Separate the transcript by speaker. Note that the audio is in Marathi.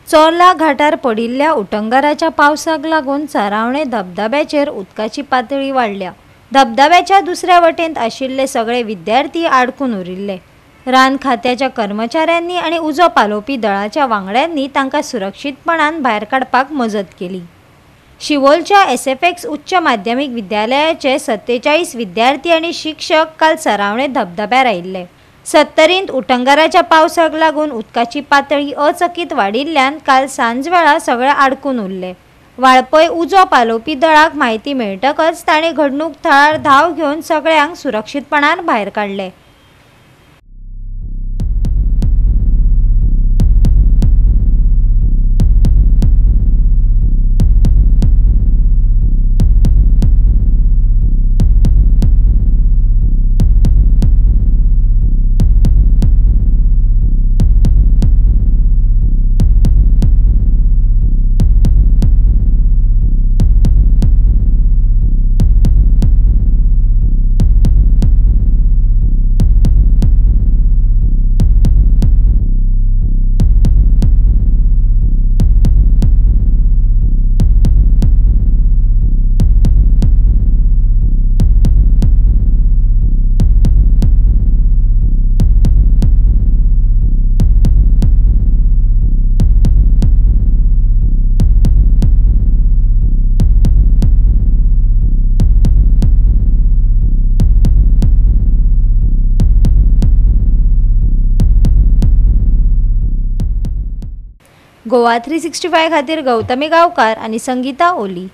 Speaker 1: चोरला घाटार पडिल्ल्या उटंगराच्या पावसाक लागून सरावणे धबधब्याचेर उदकाची पातळी वाडल्या। धबधब्याच्या दुसऱ्या वटेंत आशिल्ले सगळे विद्यार्थी आडकून उरिल्ले। रान खात्याच्या कर्मचाऱ्यांनी आणि उजो पालोवपी दळाच्या वांगड्यांनी तांकां सुरक्षीतपणान भायर काडपाक मजत केली। शिवोलच्या एसएफएक्स उच्च माध्यमीक विद्यालयाचे 47 विद्यार्थी आणि शिक्षक काल सरावणे धबधब्यार आयिल्ले। 70th उटंगराच्या पावसाक लागून उदकाची पातळी अचकीत वाडिल्ल्यान काल सांजवेळा सगळे आडकून उरले। वाळपय उजो पालोवपी दळाक म्हायती मेळटकच ताणें घडणूक थळार धांव घेवन सगळ्यांक सुरक्षीतपणान भायर काडले। गोवा 365 खातीर गौतमी गांवकार आनी संगीता ओली।